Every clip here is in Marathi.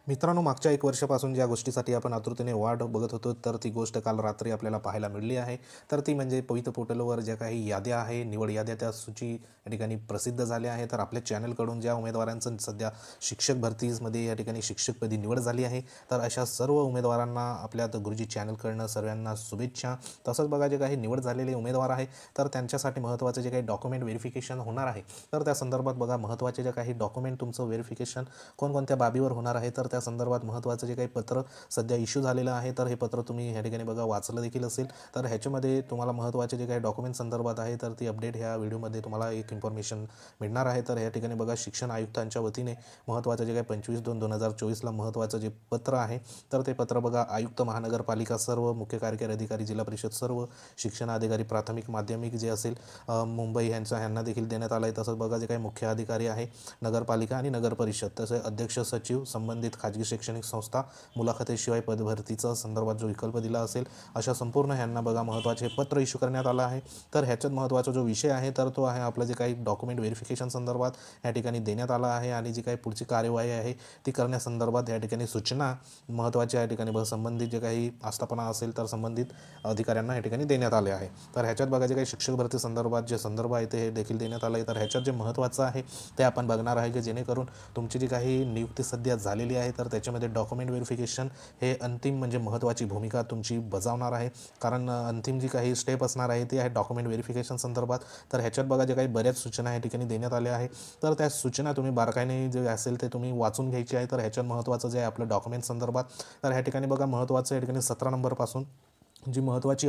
मित्रांनो, मागच्या 1 वर्षापासून ज्या गोष्टीसाठी आपण आतुरतेने वाट बघत होतो, तर ती गोष्ट काल रात्री आपल्याला पाहायला मिळाली आहे. तर ती म्हणजे पवित्र पोर्टलवर ज्या काही याद्या आहे, निवड याद्या त्या सूची या ठिकाणी प्रसिद्ध झाल्या आहे. तर आपल्या चॅनलकडून ज्या उमेदवारांचं सध्या शिक्षक भरतीमध्ये या ठिकाणी शिक्षकपदी निवड झाली आहे, तर अशा सर्व उमेदवारांना आपल्या गुरुजी चॅनलकडून सर्वांना शुभेच्छा. तसंच बघा, जे काही निवड झालेले उमेदवार आहे, तर त्यांच्यासाठी महत्त्वाचे जे काही डॉक्युमेंट व्हेरिफिकेशन होणार आहे, तर त्या संदर्भात बघा, महत्त्वाचे जे काही डॉक्युमेंट तुमचं व्हेरिफिकेशन कोणकोणत्या बाबीवर होणार आहे, तर त्या संदर्भात महत्त्वाचं जे काही पत्र सध्या इश्यू झालेलं आहे, तर हे पत्र तुम्ही ह्या ठिकाणी बघा वाचलं देखील असेल. तर ह्याच्यामध्ये तुम्हाला महत्त्वाचे जे काही डॉक्युमेंट संदर्भात आहे, तर ती अपडेट ह्या व्हिडिओमध्ये तुम्हाला एक इन्फॉर्मेशन मिळणार आहे. तर ह्या ठिकाणी बघा, शिक्षण आयुक्तांच्या वतीने महत्त्वाचं जे काही 25/2/2024ला महत्त्वाचं जे पत्र आहे, तर ते पत्र बघा, आयुक्त महानगरपालिका, सर्व मुख्य कार्यकारी अधिकारी, जिल्हा परिषद, सर्व शिक्षण अधिकारी, प्राथमिक माध्यमिक जे असेल मुंबई ह्यांना देखील देण्यात आलं आहे. तसंच बघा, जे काही मुख्य अधिकारी आहे नगरपालिका आणि नगर परिषद, तसेच अध्यक्ष सचिव, संबंधित खाजगी शैक्षणिक संस्था, मुलाखतीशिवाय पदभरतीचा संदर्भात जो विकल्प दिला असेल, अशा संपूर्ण ह्यांना बघा महत्त्वाचे पत्र इश्यू करण्यात आलं आहे. तर ह्याच्यात महत्त्वाचा जो विषय आहे, तर तो आहे आपलं जे काही डॉक्युमेंट व्हेरिफिकेशन संदर्भात या ठिकाणी देण्यात आला आहे, आणि जी काही पुढची कार्यवाही आहे ती करण्यासंदर्भात या ठिकाणी सूचना महत्त्वाच्या या ठिकाणी संबंधित जे काही आस्थापना असेल, तर संबंधित अधिकाऱ्यांना या ठिकाणी देण्यात आले आहे. तर ह्याच्यात बघा, जे काही शिक्षक भरती संदर्भात जे संदर्भ आहे ते देखील देण्यात आलं आहे. तर ह्याच्यात जे महत्त्वाचं आहे ते आपण बघणार आहे, की जेणेकरून तुमची जी काही नियुक्ती सध्या झालेली आहे, तर त्याच्यामध्ये डॉक्युमेंट व्हेरिफिकेशन हे अंतिम म्हणजे महत्त्वाची भूमिका तुमची बजावणार आहे. कारण अंतिम जी काही स्टेप असणार आहे ती आहे डॉक्युमेंट व्हेरिफिकेशन संदर्भात. तर ह्याच्यात बघा, जे काही बऱ्याच सूचना या ठिकाणी देण्यात आल्या आहे, तर त्या सूचना तुम्ही बारकाईने जे असेल ते तुम्ही वाचून घ्यायची आहे. तर ह्याच्यात महत्त्वाचं जे आहे आपलं डॉक्युमेंट संदर्भात, तर ह्या ठिकाणी बघा, महत्त्वाचं या ठिकाणी 17 नंबरपासून जी महत्त्वाची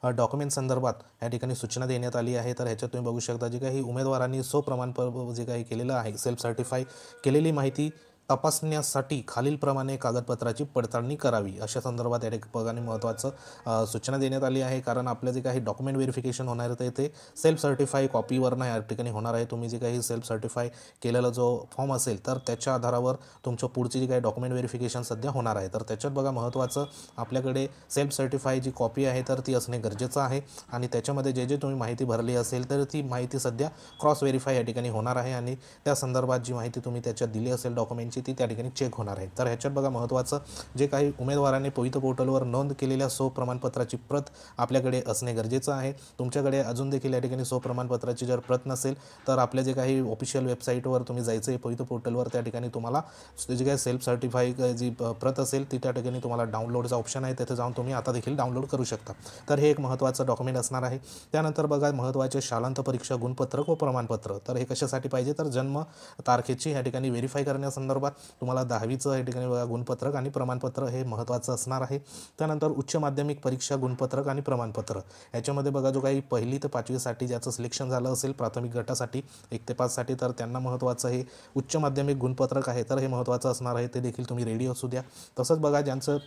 डॉक्युमेंट संदर्भात या ठिकाणी सूचना देण्यात आली आहे. तर ह्याच्यात तुम्ही बघू शकता, जे काही उमेदवारांनी स्वप्रमाणपत्र जे काही केलेलं आहे, सेल्फ सर्टिफाय केलेली माहिती तपासण्यासाठी खालीलप्रमाणे कागदपत्राची पडताळणी करावी, अशा संदर्भात या ठिकाणी महत्त्वाचं सूचना देण्यात आली आहे. कारण आपलं जे काही डॉक्युमेंट व्हेरिफिकेशन होणार आहे ते सेल्फ सर्टिफाय कॉपीवरनं या ठिकाणी होणार आहे. तुम्ही जे काही सेल्फ सर्टिफाय केलेला जो फॉर्म असेल, तर त्याच्या आधारावर तुमचं पुढची जी काही डॉक्युमेंट व्हेरिफिकेशन सध्या होणार आहे. तर त्याच्यात बघा, महत्त्वाचं आपल्याकडे सेल्फ सर्टिफाय जी कॉपी आहे, तर ती असणे गरजेचं आहे, आणि त्याच्यामध्ये जे तुम्ही माहिती भरली असेल, तर ती माहिती सध्या क्रॉस व्हेरीफाय या ठिकाणी होणार आहे, आणि त्या संदर्भात जी माहिती तुम्ही त्याच्यात दिली असेल डॉक्युमेंटची, ती त्या ठिकाणी चेक होणार आहे. तर ह्याच्यात बघा, महत्त्वाचं जे काही उमेदवारांनी पवित्र पोर्टलवर नोंद केलेल्या स्वप्रमाणपत्राची प्रत आपल्याकडे असणे गरजेचं आहे. तुमच्याकडे अजून देखील या ठिकाणी स्वप्रमाणपत्राची जर प्रत नसेल, तर आपल्या जे काही ऑफिशियल वेबसाईटवर तुम्ही जायचं आहे पवित्र पोर्टलवर, त्या ठिकाणी तुम्हाला जी काही सेल्फ सर्टिफाय जी प्रत असेल ती त्या ठिकाणी तुम्हाला डाउनलोडचा ऑप्शन आहे, तिथे जाऊन तुम्ही आता देखील डाउनलोड करू शकता. तर हे एक महत्त्वाचं डॉक्युमेंट असणार आहे. त्यानंतर बघा, महत्त्वाचे शालांत परीक्षा गुणपत्रक व प्रमाणपत्र. तर हे कशासाठी पाहिजे, तर जन्म तारखेची या ठिकाणी व्हेरीफाय करण्यासंदर्भात तुम्हाला 10वीचं या ठिकाणी बघा गुणपत्रक आणि प्रमाणपत्र हे महत्त्वाचं असणार आहे. त्यानंतर उच्च माध्यमिक परीक्षा गुणपत्रक आणि प्रमाणपत्र, याच्यामध्ये बघा, जो काही 1ली ते 5वीसाठी ज्याचं सिलेक्शन झालं असेल प्राथमिक गटासाठी 1 ते 5 साठी, तर त्यांना महत्त्वाचं हे उच्च माध्यमिक गुणपत्रक आहे, तर हे महत्त्वाचं असणार आहे. ते देखील तुम्ही रेडी असू द्या. तसंच बघा, ज्यांचं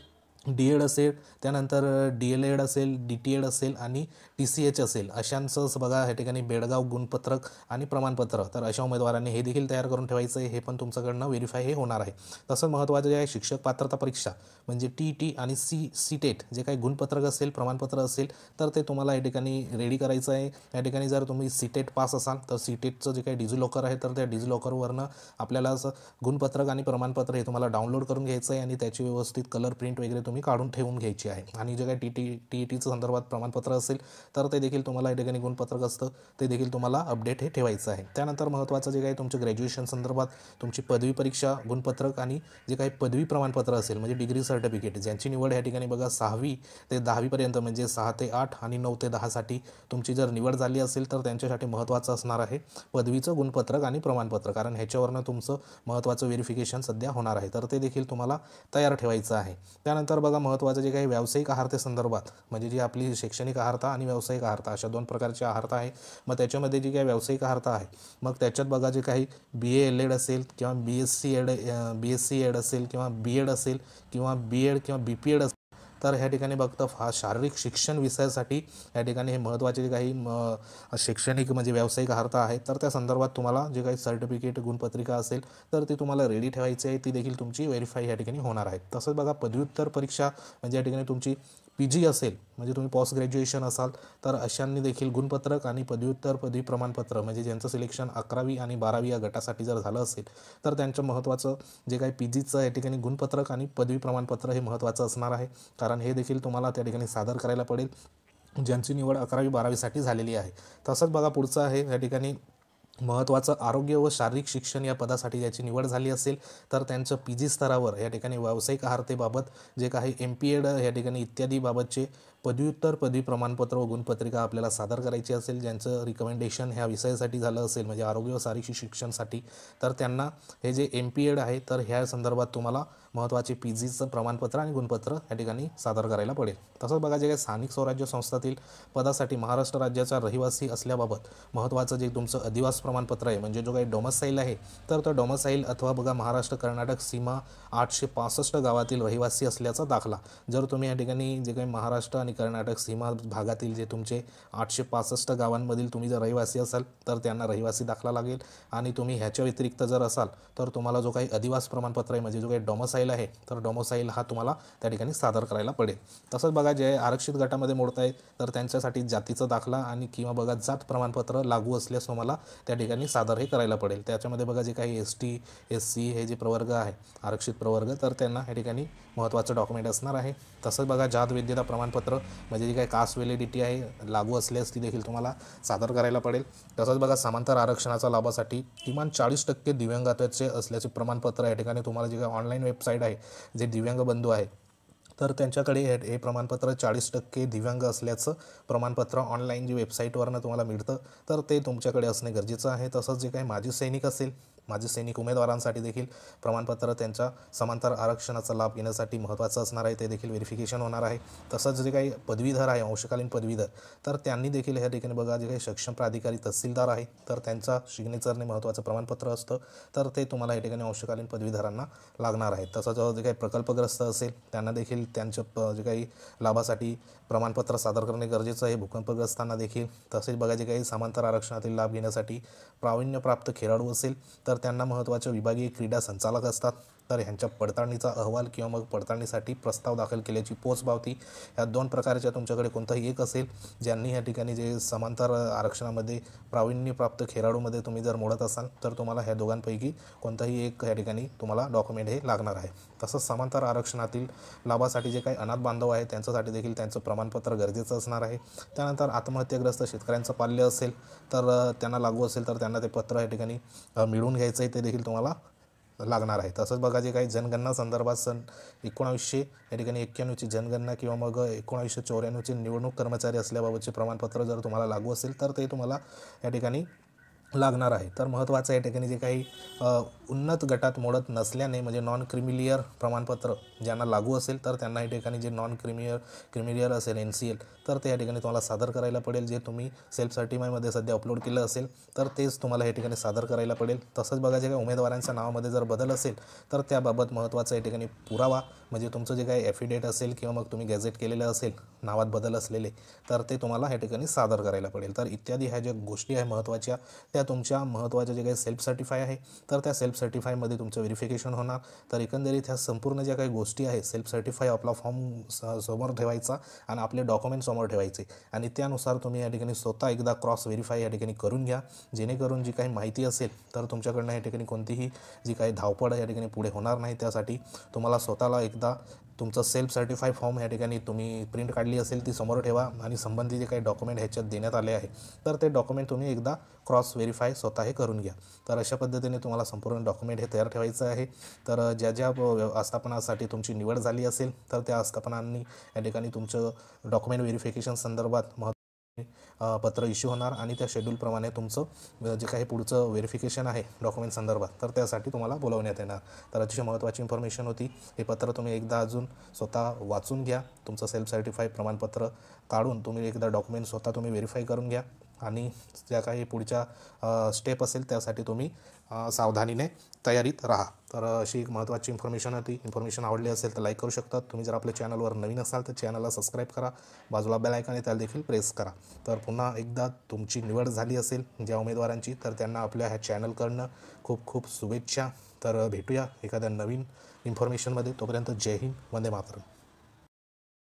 डी-एड असेल, त्यानंतर डी-एल-एड असेल, डी-टी-एड असेल आणि टी-सी-एच असेल, अशांचंच बघा ह्या ठिकाणी बेळगाव गुणपत्रक आणि प्रमाणपत्र, तर अशा उमेदवारांनी हे देखील तयार करून ठेवायचं आहे. हे पण तुमच्याकडनं व्हेरीफाय हे होणार आहे. तसंच महत्त्वाचं जे आहे शिक्षक पात्रता परीक्षा म्हणजे टी-टी आणि सी-टेट जे काही गुणपत्रक असेल, प्रमाणपत्र असेल, तर ते तुम्हाला या ठिकाणी रेडी करायचं आहे. या ठिकाणी जर तुम्ही सी-टेट पास असाल, तर सी-टेटचं जे काही डिजिलॉकर आहे, तर त्या डिजिलॉकरवरनं आपल्याला असं गुणपत्रक आणि प्रमाणपत्र हे तुम्हाला डाउनलोड करून घ्यायचं आहे, आणि त्याची व्यवस्थित कलर प्रिंट वगैरे तुम्ही काढून ठेवून घ्यायची आहे. आणि जे काही टी-ई-टीचं संदर्भात प्रमाणपत्र असेल, तर ते देखील तुम्हाला या ठिकाणी गुणपत्रक असतं, ते देखील तुम्हाला अपडेट हे ठेवायचं आहे. त्यानंतर महत्त्वाचं जे काही तुमच्या ग्रॅज्युएशन संदर्भात तुमची पदवी परीक्षा गुणपत्रक आणि जे काही पदवी प्रमाणपत्र असेल म्हणजे डिग्री सर्टिफिकेट, ज्यांची निवड या ठिकाणी बघा 6वी ते 10वीपर्यंत म्हणजे 6 ते 8 आणि 9 ते 10साठी तुमची जर निवड झाली असेल, तर त्यांच्यासाठी महत्त्वाचं असणार आहे पदवीचं गुणपत्रक आणि प्रमाणपत्र, कारण ह्याच्यावरनं तुमचं महत्त्वाचं व्हेरिफिकेशन सध्या होणार आहे. तर ते देखील तुम्हाला तयार ठेवायचं आहे. त्यानंतर बघा, महत्त्वाचं जे काही व्यावसायिक आहारतेसंदर्भात म्हणजे जी आपली शैक्षणिक आहारता आणि व्यावसायिक आहारता अशा 2 प्रकारची आहारता आहे. मग त्याच्यामध्ये जी काही व्यावसायिक आहारता आहे, मग त्याच्यात बघा, जे काही BA-LED असेल किंवा BSc-एड असेल किंवा B-एड असेल किंवा B-एड किंवा BP-एड असेल, तर ह्या ठिकाणी बघता हा शारीरिक शिक्षण विषयासाठी या ठिकाणी हे महत्त्वाचे जे काही शैक्षणिक म्हणजे व्यावसायिक आहारता आहे, तर त्या संदर्भात तुम्हाला जे काही सर्टिफिकेट गुणपत्रिका असेल, तर ती तुम्हाला रेडी ठेवायची आहे. ती देखील तुमची व्हेरीफाय या ठिकाणी होणार आहे. तसंच बघा, पदव्युत्तर परीक्षा म्हणजे या ठिकाणी तुमची PG असेल म्हणजे तुम्ही पोस्ट ग्रॅज्युएशन असाल तर अशांनी देखील गुणपत्रक आणि पदव्युत्तर पदवी प्रमाणपत्र म्हणजे ज्यांचं सिलेक्शन 11वी आणि 12वी या गटासाठी जर झालं असेल तर त्यांचं महत्त्वाचं जे काही PGचं या ठिकाणी गुणपत्रक आणि पदवी प्रमाणपत्र हे महत्त्वाचं असणार आहे, कारण हे देखील तुम्हाला त्या ठिकाणी सादर करायला पडेल ज्यांची निवड 11वी 12वीसाठी झालेली आहे. तसंच बघा पुढचं आहे या ठिकाणी महत्त्वाचं आरोग्य व शारीरिक शिक्षण या पदासाठी ज्याची निवड झाली असेल तर त्यांचं PG स्तरावर या ठिकाणी व्यावसायिक आहारतेबाबत जे काही MPED या ठिकाणी इत्यादी बाबतचे पदव्युत्तर पदवी प्रमाणपत्र व गुणपत्रिका आपल्याला सादर करायची असेल, ज्यांचं रिकमेंडेशन ह्या विषयासाठी झालं असेल म्हणजे आरोग्य व शारीरिक शिक्षणासाठी, तर त्यांना हे जे MPED आहे तर ह्या संदर्भात तुम्हाला महत्त्वाचे PGचं प्रमाणपत्र आणि गुणपत्र या ठिकाणी सादर करायला पडेल. तसंच बघा जे काही स्थानिक स्वराज्य संस्थातील पदासाठी महाराष्ट्र राज्याचा रहिवासी असल्याबाबत महत्त्वाचं जे तुमचं अधिवास प्रमाणपत्र आहे म्हणजे जो काही डोमसाईल आहे तर तो डोमसाईल अथवा बघा महाराष्ट्र कर्नाटक सीमा 865 गावातील रहिवासी असल्याचा दाखला. जर तुम्ही या ठिकाणी जे काही महाराष्ट्र आणि कर्नाटक सीमा भागातील जे तुमचे 865 गावांमधील तुम्ही जर रहिवासी असाल तर त्यांना रहिवासी दाखला लागेल, आणि तुम्ही ह्याच्या व्यतिरिक्त जर असाल तर तुम्हाला जो काही अधिवास प्रमाणपत्र आहे म्हणजे जो काही डोमसाईल आहे तर डोमसाईल हा तुम्हाला त्या ठिकाणी सादर करायला पडेल. तसंच बघा जे आरक्षित गटामध्ये मोडताय तर त्यांच्यासाठी जातीचा दाखला आणि किंवा बघा जात प्रमाणपत्र लागू असल्यास तुम्हाला त्या ठिकाणी सादर हे करायला पडेल. त्याच्यामध्ये बघा जे काही ST SC हे जे प्रवर्ग आहे आरक्षित प्रवर्ग तर त्यांना या ठिकाणी महत्त्वाचं डॉक्युमेंट असणार आहे. तसंच बघा जात वैधता प्रमाणपत्र म्हणजे जी काही कास्ट व्हॅलिडिटी आहे लागू असल्यास ती देखील तुम्हाला सादर करायला पडेल. तसंच बघा समांतर आरक्षणाच्या लाभासाठी किमान 40% दिव्यांगत्वाचे असल्याचे प्रमाणपत्र या ठिकाणी तुम्हाला जे काही ऑनलाईन वेबसाईट आहे जे दिव्यांग बंधू आहे तर त्यांच्याकडे हे प्रमाणपत्र 40% दिव्यांग असल्याचं प्रमाणपत्र ऑनलाईन जी वेबसाईटवरनं तुम्हाला मिळतं तर ते तुमच्याकडे असणे गरजेचं आहे. तसंच जे काही माजी सैनिक असेल माजी सैनिक उमेदवारांसाठी देखील प्रमाणपत्र त्यांच्या समांतर आरक्षणाचा लाभ घेण्यासाठी महत्त्वाचं असणार आहे, ते देखील व्हेरिफिकेशन होणार आहे. तसंच जे काही पदवीधर आहे अंशकालीन पदवीधर तर त्यांनी देखील ह्या ठिकाणी बघा जे काही सक्षम प्राधिकारी तहसीलदार आहे तर त्यांचा सिग्नेचरने महत्त्वाचं प्रमाणपत्र असतं तर ते तुम्हाला या ठिकाणी अंशकालीन पदवीधरांना लागणार आहे. तसंच जे काही प्रकल्पग्रस्त असेल त्यांना देखील त्यांच्या जे काही लाभासाठी प्रमाणपत्र सादर करणे गरजेचं आहे भूकंपग्रस्तांना देखील. तसेच बघा जे काही समांतर आरक्षणातील लाभ घेण्यासाठी प्रावीण्यप्राप्त खेळाडू असेल तर त्यांना महत्त्वाचे विभागीय क्रीडा संचालक असतात तर ह्यांच्या पडताळणीचा अहवाल किंवा मग पडताळणीसाठी प्रस्ताव दाखल केल्याची पोचपावती ह्या 2 प्रकारच्या तुमच्याकडे कोणताही एक असेल ज्यांनी ह्या ठिकाणी जे समांतर आरक्षणामध्ये प्रावीण्यप्राप्त खेळाडूमध्ये तुम्ही जर मोडत असाल तर तुम्हाला ह्या दोघांपैकी कोणताही एक या ठिकाणी तुम्हाला डॉक्युमेंट हे लागणार आहे. तसंच समांतर आरक्षणातील लाभासाठी जे काही अनाथ बांधव आहे त्यांच्यासाठी देखील त्यांचं प्रमाणपत्र गरजेचं असणार आहे. त्यानंतर आत्महत्याग्रस्त शेतकऱ्यांचं पाल्य असेल तर त्यांना लागू असेल तर त्यांना ते पत्र या ठिकाणी मिळवून घ्यायचं आहे, ते देखील तुम्हाला लागणार आहे. तसंच बघा जे काही जनगणना संदर्भात सन 1900 या ठिकाणी 91ची जनगणना किंवा मग 1994चे निवडणूक कर्मचारी असल्याबाबतचे प्रमाणपत्र जर तुम्हाला लागू असेल तर ते तुम्हाला या ठिकाणी लागणार आहे. तर महत्त्वाचं या ठिकाणी जे काही उन्नत गटात मोडत नसल्याने म्हणजे नॉन क्रिमिलियर प्रमाणपत्र ज्यांना लागू असेल तर त्यांना या ठिकाणी जे नॉन क्रिमिलियर असेल NCL तर ते या ठिकाणी तुम्हाला सादर करायला पडेल. जे तुम्ही सेल्फ सर्टिफायमध्ये सध्या अपलोड केलं असेल तर तेच तुम्हाला या ठिकाणी सादर करायला पडेल. तसंच बघा जे काही उमेदवारांच्या नावामध्ये जर बदल असेल तर त्याबाबत महत्त्वाचं या ठिकाणी पुरावा म्हणजे तुमचं जे काही ॲफिडेट असेल किंवा मग तुम्ही गॅझेट केलेलं असेल नावात बदल असलेले तर ते तुम्हाला या ठिकाणी सादर करायला पडेल. तर इत्यादी ह्या ज्या गोष्टी आहे महत्त्वाच्या त्या तुमच्या महत्त्वाच्या जे काही सेल्फ सर्टिफाय आहे तर त्या सेल्फ सर्टिफायमध्ये तुमचं व्हेरिफिकेशन होणार. तर एकंदरीत ह्या संपूर्ण ज्या काही गोष्टी आहे सेल्फ सर्टिफाय आपला फॉर्म समोर ठेवायचा आणि आपले डॉक्युमेंट समोर ठेवायचे आणि त्यानुसार तुम्ही या ठिकाणी स्वतः एकदा क्रॉस व्हेरीफाय या ठिकाणी करून घ्या, जेणेकरून जी काही माहिती असेल तर तुमच्याकडनं या ठिकाणी कोणतीही जी काही धावपळ या ठिकाणी पुढे होणार नाही. त्यासाठी तुम्हाला स्वतःला एकदा तुमचं सेल्फ सर्टिफाय फॉर्म या ठिकाणी तुम्ही प्रिंट काढली असेल ती समोर ठेवा आणि संबंधित जे काही डॉक्युमेंट ह्याच्यात देण्यात आले आहे तर ते डॉक्युमेंट तुम्ही एकदा क्रॉस व्हेरीफाय स्वतः हे करून घ्या. तर अशा पद्धतीने तुम्हाला संपूर्ण डॉक्युमेंट हे तयार ठेवायचं आहे. तर ज्या आस्थापनासाठी तुमची निवड झाली असेल तर त्या आस्थापनांनी या ठिकाणी तुमचं डॉक्युमेंट व्हेरिफिकेशन संदर्भात पत्र इश्यू होणार आणि त्या शेड्यूलप्रमाणे तुमचं जे काही पुढचं व्हेरिफिकेशन आहे डॉक्युमेंट संदर्भात तर त्यासाठी तुम्हाला बोलवण्यात येणार. तर अतिशय महत्त्वाची इन्फॉर्मेशन होती. हे पत्र तुम्ही एकदा अजून स्वतः वाचून घ्या, तुमचं सेल्फ सर्टिफाय प्रमाणपत्र काढून तुम्ही एकदा डॉक्युमेंट स्वतः तुम्ही व्हेरीफाय करून घ्या आणि ज्या काही पुढच्या स्टेप असेल त्यासाठी तुम्ही सावधानीने तयारीत राहा. तर अशी एक महत्त्वाची इन्फॉर्मेशन होती. इन्फॉर्मेशन आवडली असेल तर लाईक करू शकता. तुम्ही जर आपल्या चॅनलवर नवीन असाल तर चॅनलला सबस्क्राईब करा, बाजूला बेल आयकॉन आहे त्याला देखील प्रेस करा. तर पुन्हा एकदा तुमची निवड झाली असेल ज्या उमेदवारांची तर त्यांना आपल्या ह्या चॅनलकडनं खूप खूप शुभेच्छा. तर भेटूया एखाद्या नवीन इन्फॉर्मेशनमध्ये. तोपर्यंत जय हिंद, वंदे मातरम.